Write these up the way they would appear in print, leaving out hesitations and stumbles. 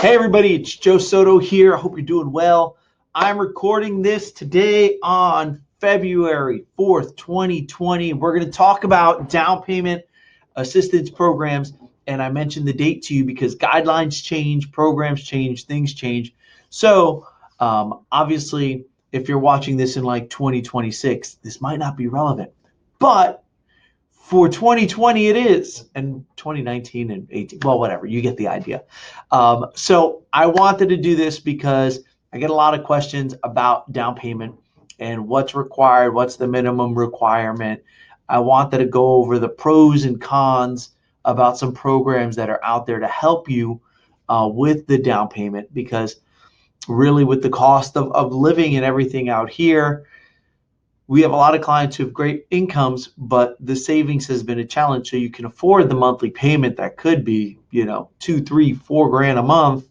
Hey everybody, it's Joe Soto here. I hope you're doing well. I'm recording this today on February 4th, 2020. We're going to talk about down payment assistance programs. And I mentioned the date to you because guidelines change, programs change, things change. So obviously, if you're watching this in like 2026, this might not be relevant. But for 2020 it is, and 2019 and 18, well, whatever, you get the idea. So I wanted to do this because I get a lot of questions about down payment and what's required, what's the minimum requirement. I wanted to go over the pros and cons about some programs that are out there to help you with the down payment, because really with the cost of living and everything out here, we have a lot of clients who have great incomes, but the savings has been a challenge. So you can afford the monthly payment that could be, $2, $3, $4 grand a month,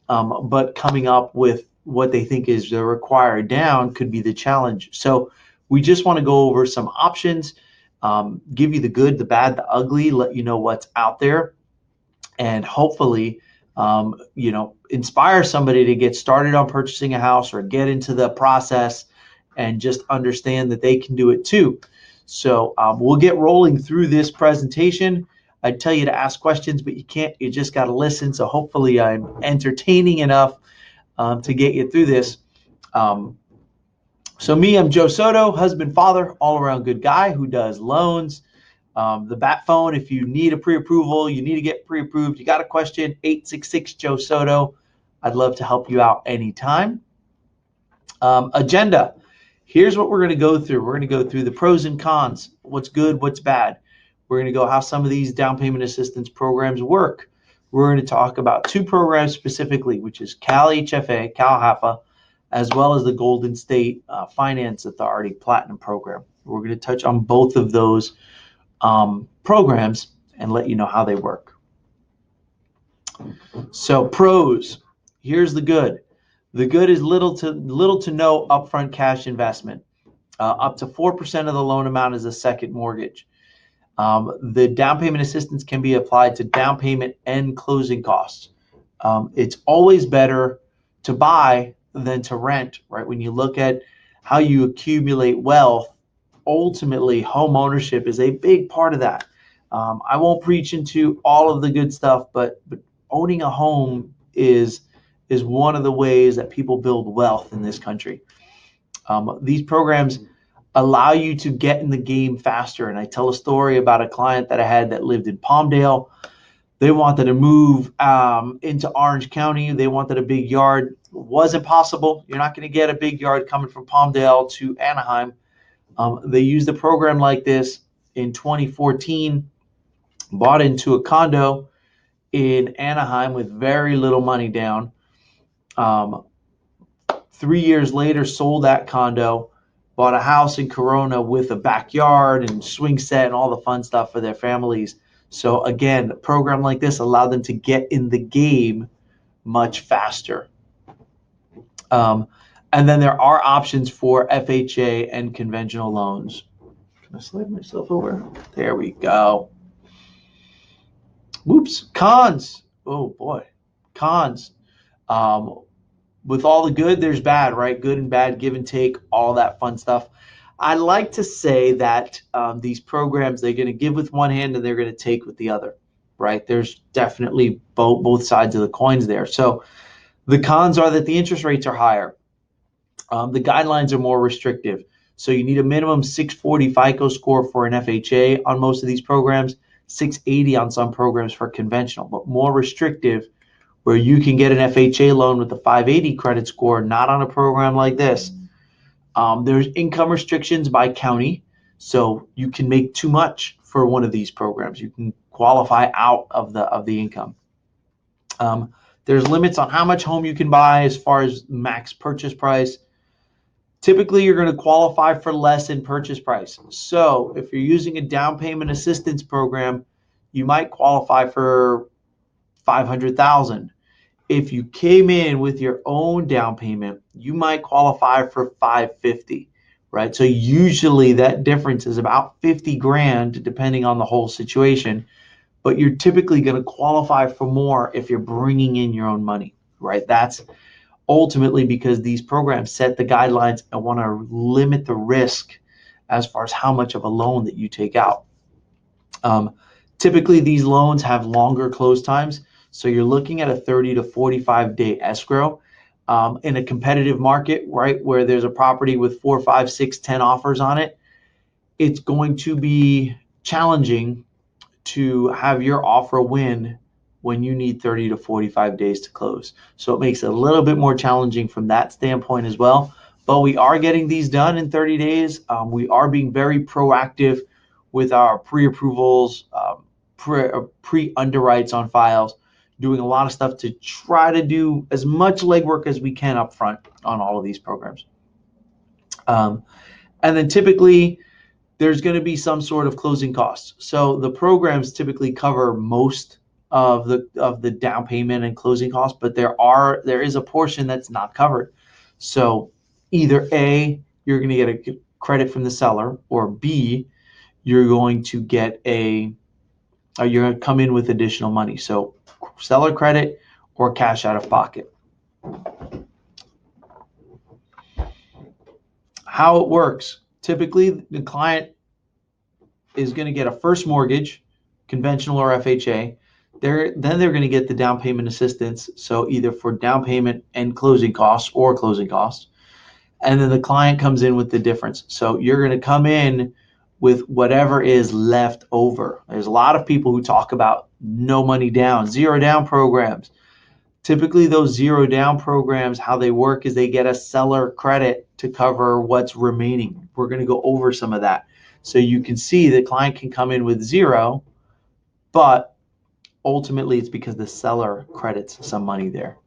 but coming up with what they think is the required down could be the challenge. So we just want to go over some options, give you the good, the bad, the ugly, let you know what's out there, and hopefully, inspire somebody to get started on purchasing a house or get into the process and just understand that they can do it too. So we'll get rolling through this presentation. I'd tell you to ask questions, but you can't. You just got to listen. So hopefully I'm entertaining enough to get you through this. So me, I'm Joe Soto, husband, father, all-around good guy who does loans. The bat phone, if you need a pre-approval, you need to get pre-approved, you got a question, 866-JOE-SOTO. I'd love to help you out anytime. Agenda. Here's what we're going to go through. We're going to go through the pros and cons, what's good, what's bad. We're going to go how some of these down payment assistance programs work. We're going to talk about two programs specifically, which is CALHFA, CALHFA, as well as the Golden State Finance Authority Platinum Program. We're going to touch on both of those programs and let you know how they work. So pros, here's the good. The good is little to no upfront cash investment. Up to 4% of the loan amount is a second mortgage. The down payment assistance can be applied to down payment and closing costs. It's always better to buy than to rent, right? When you look at how you accumulate wealth, ultimately home ownership is a big part of that. I won't preach into all of the good stuff, but owning a home is one of the ways that people build wealth in this country. These programs allow you to get in the game faster. And I tell a story about a client that I had that lived in Palmdale. They wanted to move into Orange County. They wanted a big yard. It wasn't possible. You're not going to get a big yard coming from Palmdale to Anaheim. They used a program like this in 2014, bought into a condo in Anaheim with very little money down. 3 years later, sold that condo, bought a house in Corona with a backyard and swing set and all the fun stuff for their families. So again, a program like this allowed them to get in the game much faster. And then there are options for FHA and conventional loans. Can I slide myself over? There we go. Whoops. Cons. Oh boy. Cons. With all the good, there's bad, right? Good and bad, give and take, all that fun stuff. I like to say that these programs, they're going to give with one hand and they're going to take with the other, right? There's definitely both sides of the coins there. So the cons are that the interest rates are higher. The guidelines are more restrictive. So you need a minimum 640 FICO score for an FHA on most of these programs, 680 on some programs for conventional, but more restrictive, where you can get an FHA loan with a 580 credit score, not on a program like this. There's income restrictions by county, so you can make too much for one of these programs. You can qualify out of the income. There's limits on how much home you can buy as far as max purchase price. Typically, you're going to qualify for less in purchase price. So if you're using a down payment assistance program, you might qualify for $500,000. If you came in with your own down payment, you might qualify for $550,000, right? So usually that difference is about 50 grand, depending on the whole situation. but you're typically going to qualify for more if you're bringing in your own money, right? That's ultimately because these programs set the guidelines and want to limit the risk as far as how much of a loan that you take out. Typically, these loans have longer close times, so you're looking at a 30 to 45 day escrow. In a competitive market, right, where there's a property with 4, 5, 6, 10 offers on it, it's going to be challenging to have your offer win when you need 30 to 45 days to close. So it makes it a little bit more challenging from that standpoint as well. But we are getting these done in 30 days. We are being very proactive with our pre-approvals, pre-underwrites on files, doing a lot of stuff to try to do as much legwork as we can up front on all of these programs. And then typically, there's going to be some sort of closing costs. So the programs typically cover most of the down payment and closing costs, but there is a portion that's not covered. So either A, you're going to get a credit from the seller, or B, you're going to get you're going to come in with additional money. So seller credit or cash out of pocket. How it works. Typically, the client is going to get a first mortgage, conventional or FHA. Then they're going to get the down payment assistance, so either for down payment and closing costs or closing costs. And then the client comes in with the difference. So you're going to come in with whatever is left over. There's a lot of people who talk about no money down, zero down programs. Typically, those zero down programs, how they work is they get a seller credit to cover what's remaining. We're going to go over some of that. So you can see the client can come in with zero, but ultimately it's because the seller credits some money there.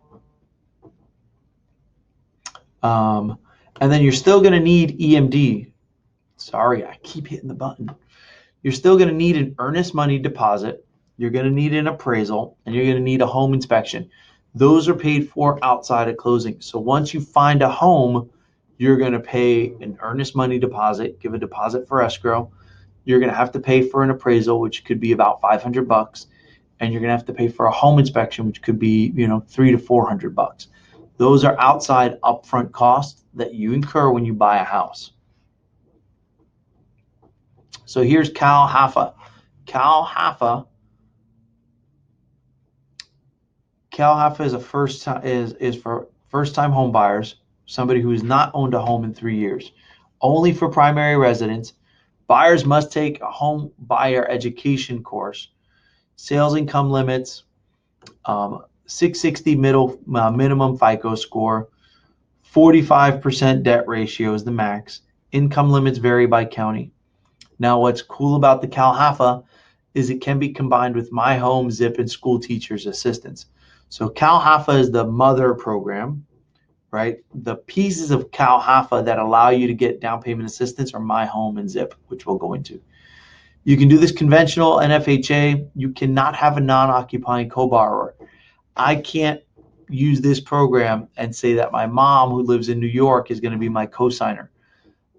And then you're still going to need EMD. Sorry, I keep hitting the button. You're still going to need an earnest money deposit. You're going to need an appraisal, and you're going to need a home inspection. Those are paid for outside of closing. So once you find a home, you're going to pay an earnest money deposit, give a deposit for escrow. You're going to have to pay for an appraisal, which could be about $500, and you're going to have to pay for a home inspection, which could be, $300 to $400. Those are outside upfront costs that you incur when you buy a house. So here's CALHFA. CALHFA is for first-time home buyers, somebody who has not owned a home in 3 years. Only for primary residents. Buyers must take a home buyer education course. Sales income limits, 660 minimum FICO score, 45% debt ratio is the max. Income limits vary by county. Now, what's cool about the CALHFA is it can be combined with My Home, ZIP, and School Teachers Assistance. So CALHFA is the mother program, right? The pieces of CALHFA that allow you to get down payment assistance are My Home and ZIP, which we'll go into. You can do this conventional and FHA. You cannot have a non-occupying co-borrower. I can't use this program and say that my mom who lives in New York is going to be my co-signer.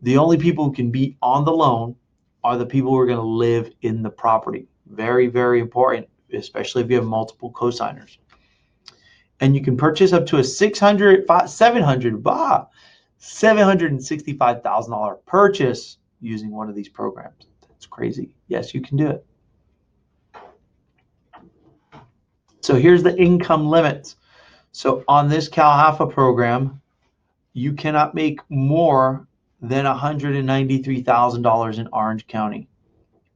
The only people who can be on the loan are the people who are going to live in the property. Very, very important, especially if you have multiple co-signers. And you can purchase up to a $765,000 purchase using one of these programs. That's crazy. Yes, you can do it. So here's the income limits. So on this CALHFA program, you cannot make more than $193,000 in Orange County.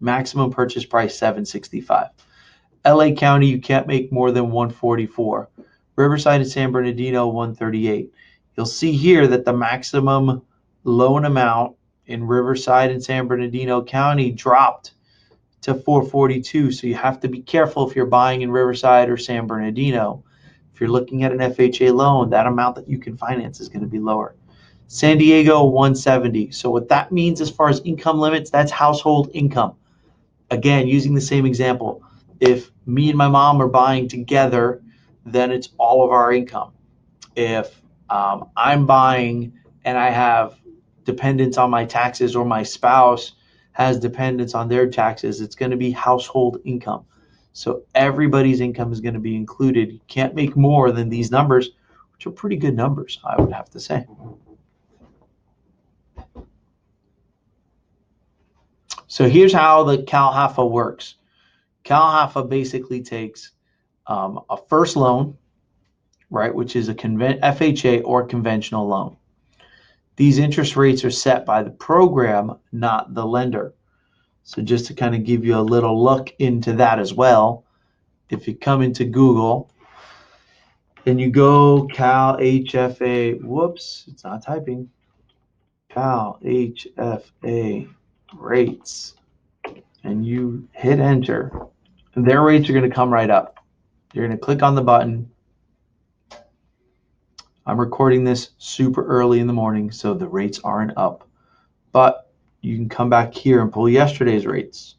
Maximum purchase price $765. LA County, you can't make more than $144. Riverside and San Bernardino, $138. You'll see here that the maximum loan amount in Riverside and San Bernardino County dropped to $442. So you have to be careful if you're buying in Riverside or San Bernardino. If you're looking at an FHA loan, that amount that you can finance is going to be lower. San Diego, $170. So what that means as far as income limits, that's household income. Again, using the same example, if me and my mom are buying together, then it's all of our income. If I'm buying and I have dependents on my taxes, or my spouse has dependents on their taxes, it's going to be household income. So everybody's income is going to be included. You can't make more than these numbers, which are pretty good numbers, I would have to say. So here's how the CALHFA works. CALHFA basically takes a first loan, right, which is a FHA or conventional loan. These interest rates are set by the program, not the lender. So just to kind of give you a little look into that as well, if you come into Google and you go CALHFA, whoops, it's not typing, CALHFA rates, and you hit enter, their rates are going to come right up. You're going to click on the button. I'm recording this super early in the morning, so the rates aren't up. But you can come back here and pull yesterday's rates.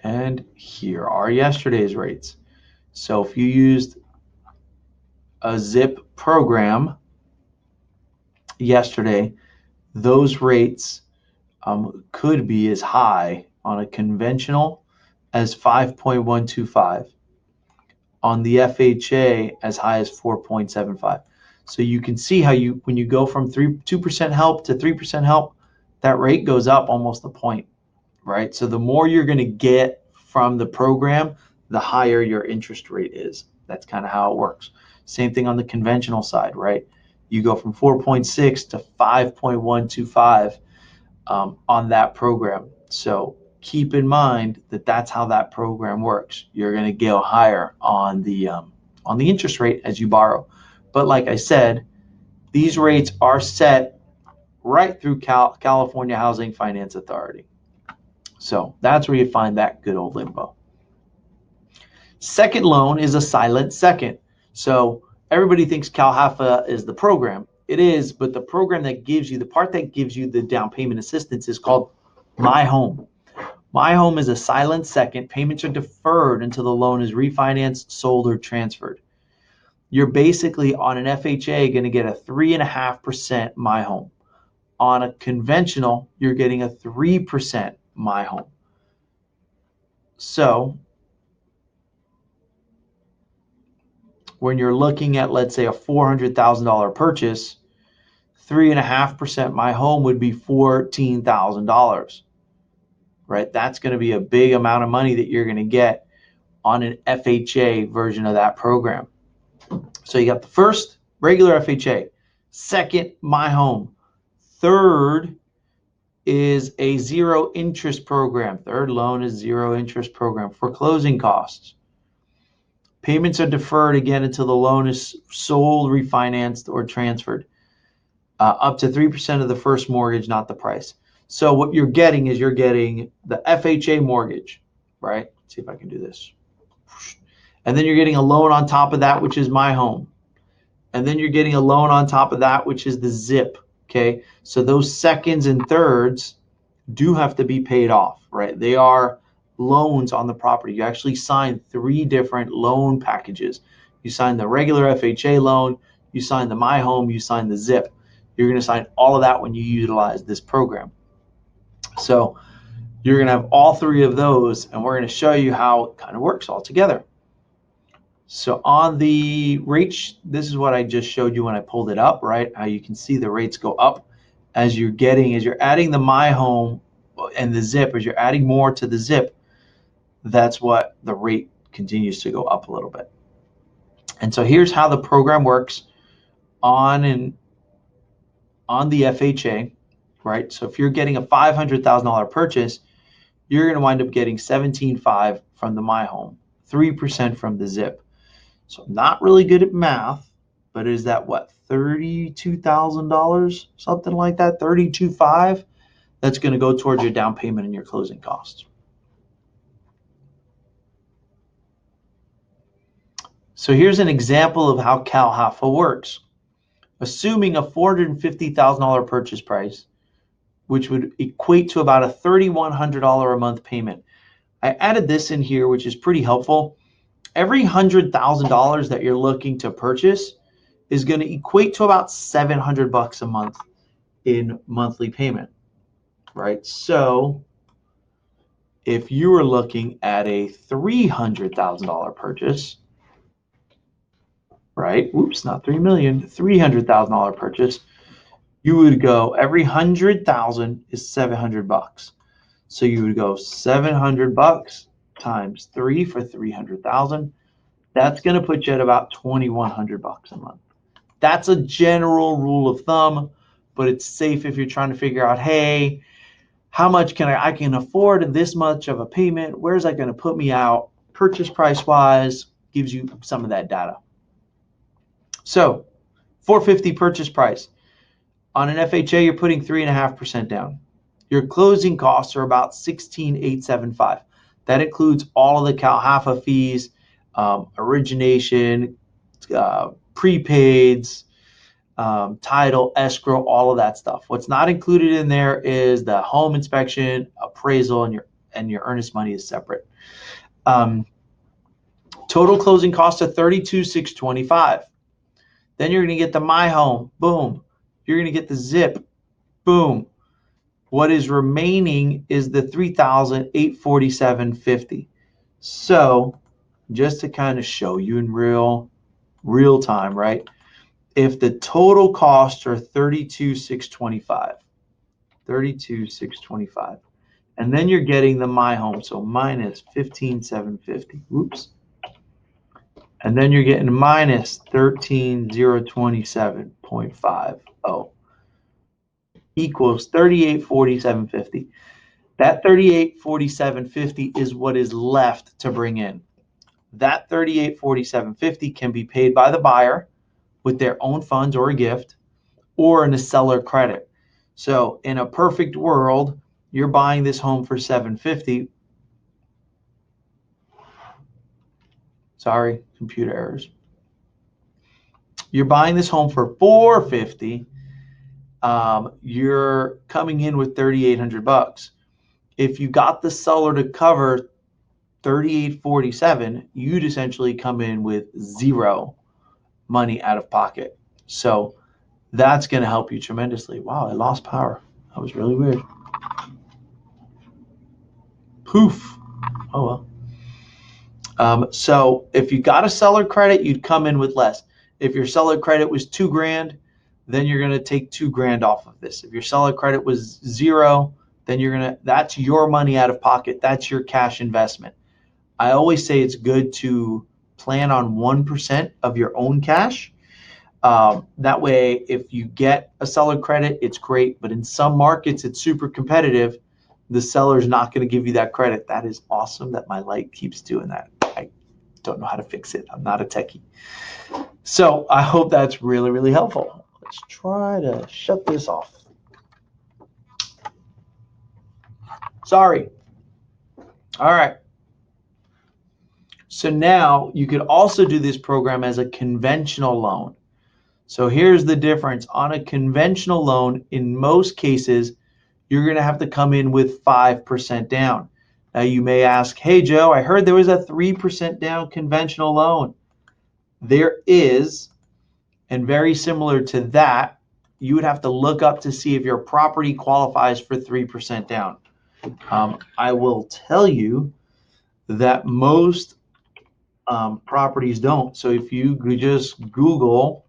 And here are yesterday's rates. So if you used a ZIP program yesterday, those rates could be as high on a conventional as 5.125, on the FHA as high as 4.75. So you can see how when you go from 2% help to 3% help, that rate goes up almost a point, right? So the more you're going to get from the program, the higher your interest rate is. That's kind of how it works. Same thing on the conventional side, right? You go from 4.6 to 5.125 on that program. So keep in mind that that's how that program works. You're going to go higher on the interest rate as you borrow. But like I said, these rates are set right through California Housing Finance Authority. So that's where you find that good old info. Second loan is a silent second. So everybody thinks CALHFA is the program. It is, but the program that gives you, the part that gives you the down payment assistance is called My Home. My Home is a silent second. Payments are deferred until the loan is refinanced, sold, or transferred. You're basically on an FHA going to get a 3.5% My Home. On a conventional, you're getting a 3% My Home. So when you're looking at, let's say, a $400,000 purchase, 3.5% My Home would be $14,000, right? That's going to be a big amount of money that you're going to get on an FHA version of that program. So you got the first, regular FHA. Second, My Home. Third is a zero interest program. Third loan is zero interest program for closing costs. Payments are deferred again until the loan is sold, refinanced, or transferred. Up to 3% of the first mortgage, not the price. So what you're getting is you're getting the FHA mortgage, right? Let's see if I can do this. And then you're getting a loan on top of that, which is My Home. And then you're getting a loan on top of that, which is the ZIP, okay? So those seconds and thirds do have to be paid off, right? They are loans on the property. You actually sign 3 different loan packages. You sign the regular FHA loan, you sign the My Home, you sign the ZIP. You're going to sign all of that when you utilize this program. So you're going to have all 3 of those, and we're going to show you how it kind of works all together. So on the rates, this is what I just showed you when I pulled it up, right? How you can see the rates go up as you're adding the My Home and the ZIP, as you're adding more to the ZIP, that's what the rate continues to go up a little bit. And so here's how the program works on the FHA, right? So if you're getting a $500,000 purchase, you're going to wind up getting $17,500 from the My Home, 3% from the ZIP. So I'm not really good at math, but is that what, $32,000, something like that, $32,500? That's going to go towards your down payment and your closing costs. So here's an example of how CALHFA works. Assuming a $450,000 purchase price, which would equate to about a $3,100 a month payment. I added this in here, which is pretty helpful. Every $100,000 that you're looking to purchase is going to equate to about $700 a month. in monthly payment, right? So if you were looking at a $300,000 purchase, right? Oops, not 3 million, $300,000 purchase, you would go every 100,000 is $700. So you would go $700 times 3 for 300,000. That's going to put you at about $2,100 a month. That's a general rule of thumb, but it's safe if you're trying to figure out, hey, how much can I can afford this much of a payment? Where's that going to put me out? Purchase price wise gives you some of that data. So $450 purchase price. On an FHA, you're putting 3.5% down. Your closing costs are about $16,875. That includes all of the CALHFA fees, origination, prepaids, title, escrow, all of that stuff. What's not included in there is the home inspection, appraisal, and your earnest money is separate. Total closing costs of $32,625. Then you're going to get the My Home, boom. You're going to get the Zip, boom. What is remaining is the $3,847.50. So just to kind of show you in real time, right? If the total costs are $32,625, and then you're getting the My Home, so minus $15,750. Oops. And then you're getting minus $13,027.50 equals $38,47.50. That $38,47.50 is what is left to bring in. That $38,47.50 can be paid by the buyer with their own funds or a gift, or in a seller credit. So in a perfect world, you're buying this home for $750. Sorry, computer errors. You're buying this home for $450. You're coming in with $3,800. If you got the seller to cover $38,47, you'd essentially come in with zero money out of pocket. So that's going to help you tremendously. Wow, I lost power. That was really weird. Poof. Oh well. So if you got a seller credit, you'd come in with less. If your seller credit was $2,000, then you're going to take $2,000 off of this. If your seller credit was zero, then that's your money out of pocket. That's your cash investment. I always say it's good to plan on 1% of your own cash. That way, if you get a seller credit, it's great. But in some markets, it's super competitive. The seller's not going to give you that credit. That is awesome that my light keeps doing that. I don't know how to fix it. I'm not a techie. So I hope that's really, really helpful. Let's try to shut this off. Sorry. All right. So now you could also do this program as a conventional loan. So here's the difference. On a conventional loan, in most cases, you're going to have to come in with 5% down. Now you may ask, hey Joe, I heard there was a 3% down conventional loan. There is, and very similar to that, you would have to look up to see if your property qualifies for 3% down. I will tell you that most properties don't. So if you could just Google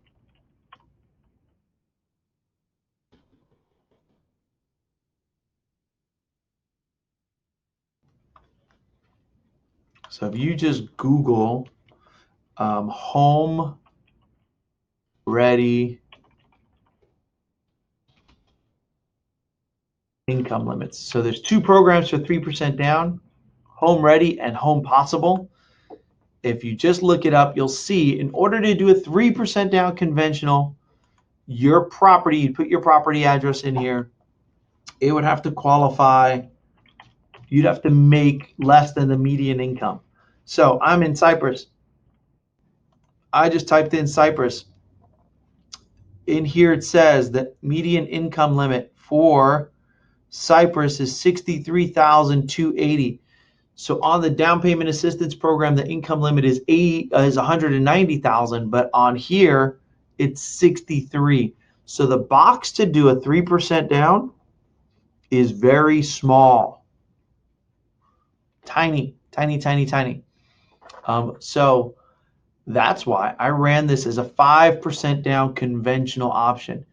home ready income limits. So there's two programs for 3% down, Home Ready and Home Possible. If you just look it up, you'll see in order to do a 3% down conventional, your property, you put your property address in here, it would have to qualify. You'd have to make less than the median income. So I'm in Cyprus. I just typed in Cyprus. In here it says that median income limit for Cyprus is $63,280. So on the down payment assistance program, the income limit is $190,000, but on here it's $63,000. So the box to do a 3% down is very small. Tiny, tiny, tiny, tiny. So that's why I ran this as a 5% down conventional option.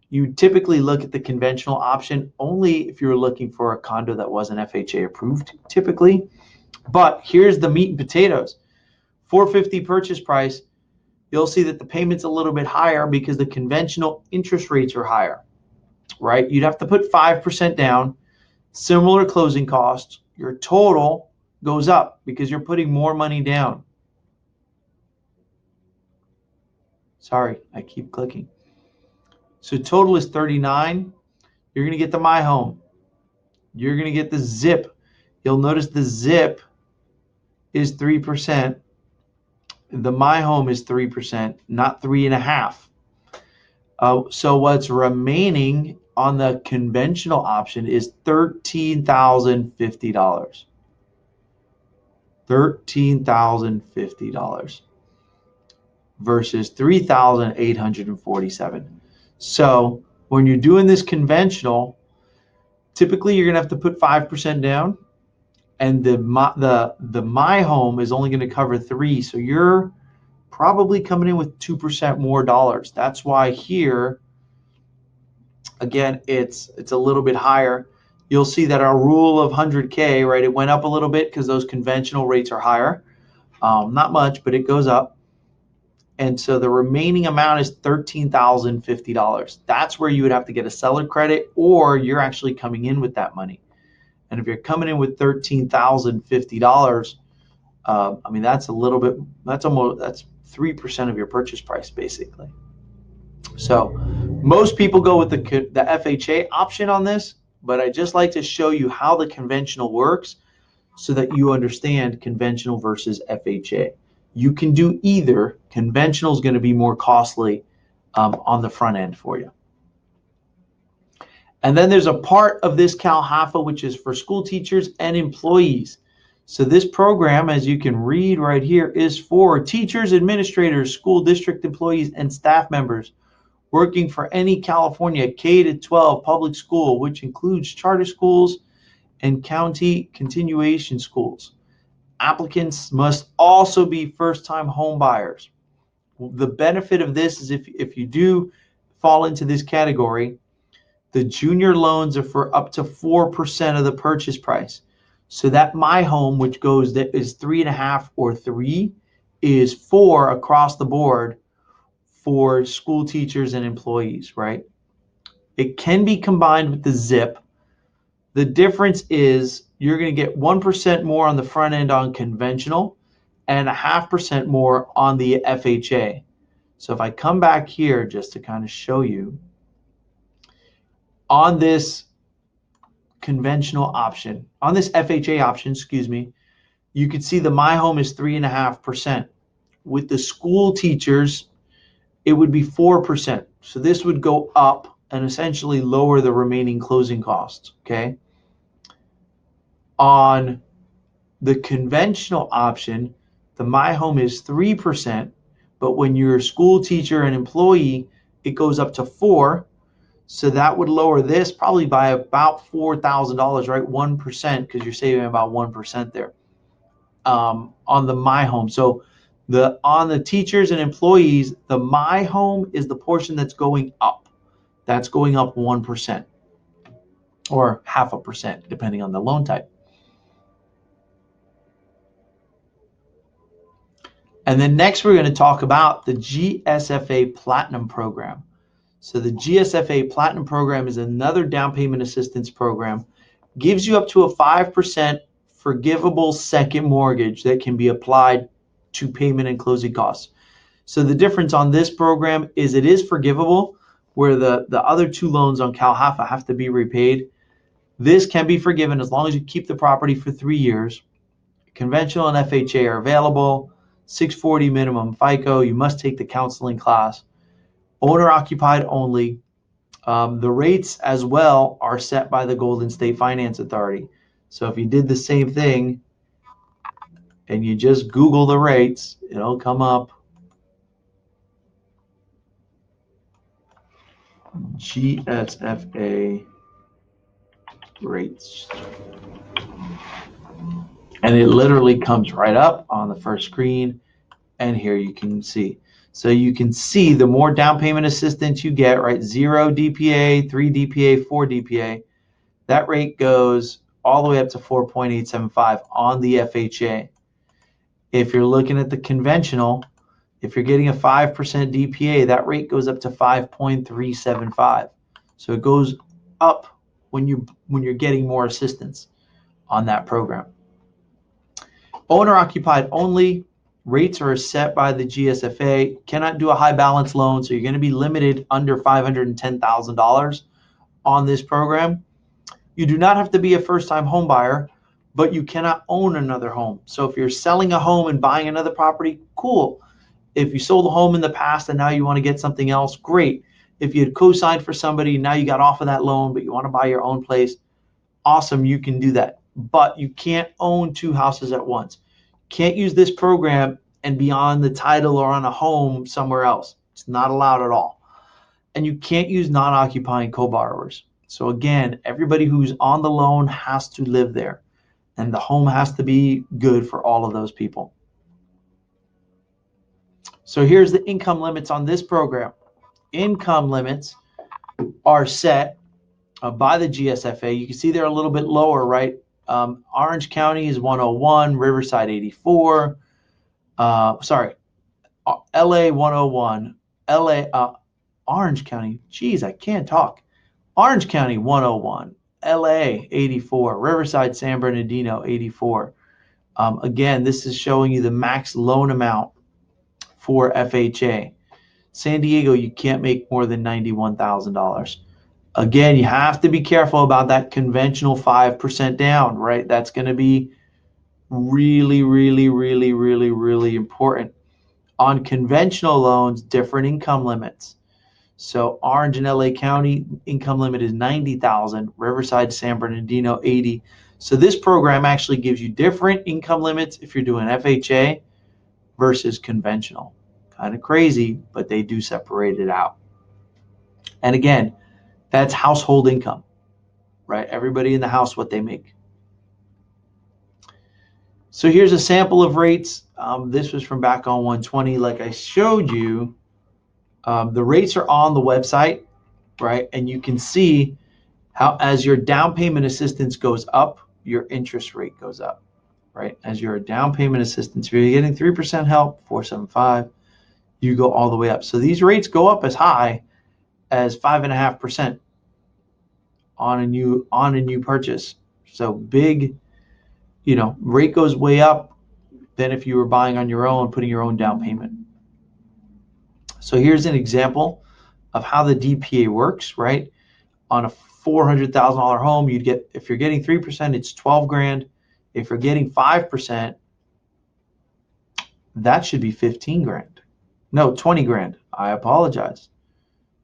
You typically look at the conventional option only if you're looking for a condo that wasn't FHA approved, typically. But here's the meat and potatoes. $450 purchase price. You'll see that the payment's a little bit higher because the conventional interest rates are higher, right? You'd have to put 5% down, similar closing costs. Your total goes up because you're putting more money down. Sorry, I keep clicking. So total is 39. You're going to get the My Home. You're going to get the zip. You'll notice the zip is 3%. The My Home is 3%, not 3.5%. So what's remaining on the conventional option is $13,050. $13,050 versus $3,847. So when you're doing this conventional, typically you're going to have to put 5% down, and the My Home is only going to cover 3%. So you're probably coming in with 2% more dollars. That's why here, again, it's a little bit higher. You'll see that our rule of 100K, right, it went up a little bit because those conventional rates are higher. Not much, but it goes up. And so the remaining amount is $13,050. That's where you would have to get a seller credit, or you're actually coming in with that money. And if you're coming in with $13,050, I mean, that's a little bit, that's 3% of your purchase price, basically. So most people go with the FHA option on this, but I just like to show you how the conventional works so that you understand conventional versus FHA. You can do either. Conventional is going to be more costly on the front end for you. And then there's a part of this CALHFA which is for school teachers and employees. So this program, as you can read right here, is for teachers, administrators, school district employees, and staff members working for any California K-12 public school, which includes charter schools and county continuation schools. Applicants must also be first-time home buyers. The benefit of this is if you do fall into this category, the junior loans are for up to 4% of the purchase price. So that My Home, which is 3.5 or 3, is 4 across the board for school teachers and employees, right? It can be combined with the zip. The difference is you're going to get 1% more on the front end on conventional and 0.5% more on the FHA. So if I come back here just to kind of show you, on this conventional option, on this FHA option, excuse me, you can see the My Home is 3.5%. With the school teachers, it would be 4%. So this would go up and essentially lower the remaining closing costs, okay? On the conventional option, the My Home is 3%, but when you're a school teacher and employee, it goes up to 4%. So that would lower this probably by about $4,000, right? 1%, because you're saving about 1% there on the My Home. So on the teachers and employees, the My Home is the portion that's going up. That's going up 1% or 0.5%, depending on the loan type. And then next, we're going to talk about the GSFA Platinum Program. So the GSFA Platinum Program is another down payment assistance program. Gives you up to a 5% forgivable second mortgage that can be applied to payment and closing costs. So the difference on this program is it is forgivable, where the other two loans on CALHFA have to be repaid. This can be forgiven as long as you keep the property for 3 years. Conventional and FHA are available. 640 minimum FICO. You must take the counseling class. Owner occupied only. The rates as well are set by the Golden State Finance Authority. So if you did the same thing and you just Google the rates, it'll come up. GSFA rates. And it literally comes right up on the first screen, and here you can see. So you can see the more down payment assistance you get, right? 0 DPA, 3 DPA, 4 DPA, that rate goes all the way up to 4.875 on the FHA. If you're looking at the conventional, if you're getting a 5% DPA, that rate goes up to 5.375. So it goes up when you're getting more assistance on that program. Owner occupied only, rates are set by the GSFA. Cannot do a high balance loan, so you're going to be limited under $510,000 on this program. You do not have to be a first-time home buyer, but you cannot own another home. So if you're selling a home and buying another property, cool. If you sold a home in the past and now you want to get something else, great. If you had co-signed for somebody, now you got off of that loan, but you want to buy your own place, awesome, you can do that. But you can't own 2 houses at once. Can't use this program and be on the title or on a home somewhere else. It's not allowed at all. And you can't use non-occupying co-borrowers. So again, everybody who's on the loan has to live there, and the home has to be good for all of those people. So here's the income limits on this program. Income limits are set by the GSFA. You can see they're a little bit lower, right? Orange County is 101, Riverside 84, LA 101, Orange County, geez, I can't talk. Orange County 101, LA 84, Riverside San Bernardino 84. Again, this is showing you the max loan amount for FHA. San Diego, you can't make more than $91,000. Again, you have to be careful about that conventional 5% down, right? That's going to be really, really, really, really, really important. On conventional loans, different income limits. So Orange and LA County income limit is 90,000, Riverside, San Bernardino 80. So this program actually gives you different income limits if you're doing FHA versus conventional. Kind of crazy, but they do separate it out. And again, that's household income, right? Everybody in the house, what they make. So here's a sample of rates. This was from back on 120. Like I showed you, the rates are on the website, right? And you can see how as your down payment assistance goes up, your interest rate goes up, right? As your down payment assistance, if you're getting 3% help, 475, you go all the way up. So these rates go up as high as 5.5% on a new purchase. So big, rate goes way up than if you were buying on your own, putting your own down payment. So here's an example of how the DPA works, right? On a $400,000 home, you'd get, if you're getting 3%, it's 12 grand. If you're getting 5%, that should be 15 grand. No, 20 grand. I apologize.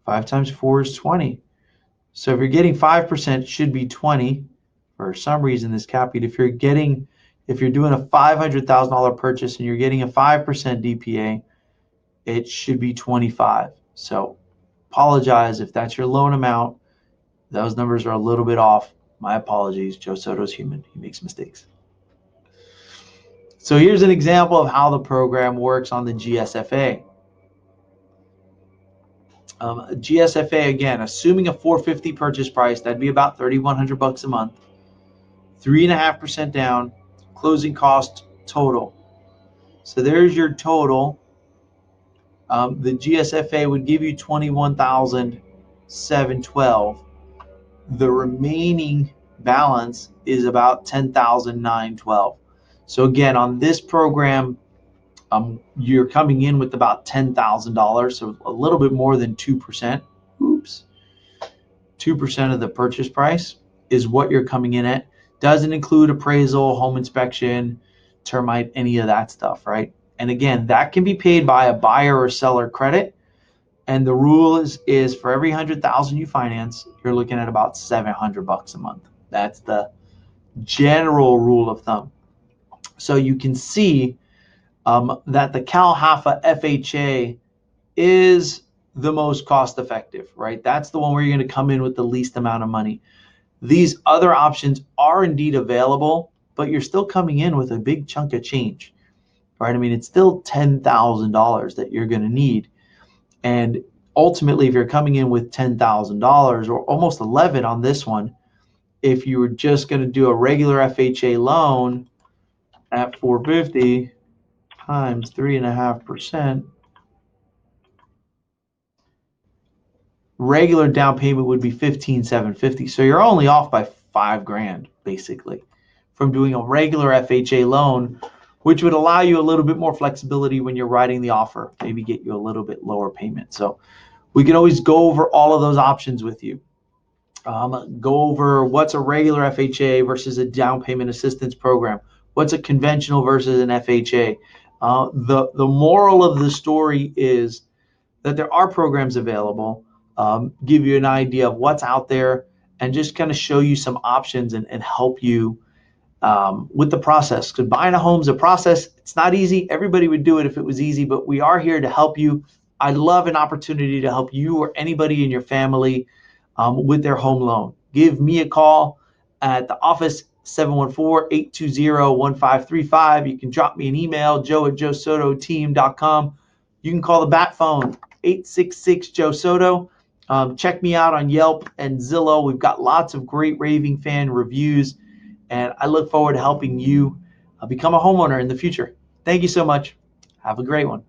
5 times 4 is 20. So if you're getting 5%, should be 20. For some reason, this copied. If you're doing a $500,000 purchase and you're getting a 5% DPA, it should be 25. So apologize if that's your loan amount. Those numbers are a little bit off. My apologies. Joe Soto's human. He makes mistakes. So here's an example of how the program works on the GSFA. GSFA, again, assuming a $450 purchase price, that'd be about $3,100 a month. 3.5% down, closing cost total. So there's your total. The GSFA would give you $21,712. The remaining balance is about $10,912. So again, on this program, you're coming in with about $10,000, so a little bit more than 2%. 2% of the purchase price is what you're coming in at. Doesn't include appraisal, home inspection, termite, any of that stuff, right? And again, that can be paid by a buyer or seller credit. And the rule is for every 100,000 you finance, you're looking at about $700 a month. That's the general rule of thumb. So you can see that the CALHFA FHA is the most cost effective, right? That's the one where you're going to come in with the least amount of money. These other options are indeed available, but you're still coming in with a big chunk of change, right? I mean, it's still $10,000 that you're going to need. And ultimately, if you're coming in with $10,000 or almost 11 on this one, if you were just going to do a regular FHA loan at 450 times 3.5%, regular down payment would be 15,750. So you're only off by $5,000 basically from doing a regular FHA loan, which would allow you a little bit more flexibility when you're writing the offer, maybe get you a little bit lower payment. So we can always go over all of those options with you. Go over what's a regular FHA versus a down payment assistance program. What's a conventional versus an FHA. The moral of the story is that there are programs available, give you an idea of what's out there, and just kind of show you some options and help you with the process. Because buying a home is a process. It's not easy. Everybody would do it if it was easy, but we are here to help you. I'd love an opportunity to help you or anybody in your family with their home loan. Give me a call at the office, 714-820-1535. You can drop me an email, joe@joesototeam.com. You can call the bat phone, 866-JOE-SOTO. Check me out on Yelp and Zillow. We've got lots of great raving fan reviews, and I look forward to helping you become a homeowner in the future. Thank you so much. Have a great one.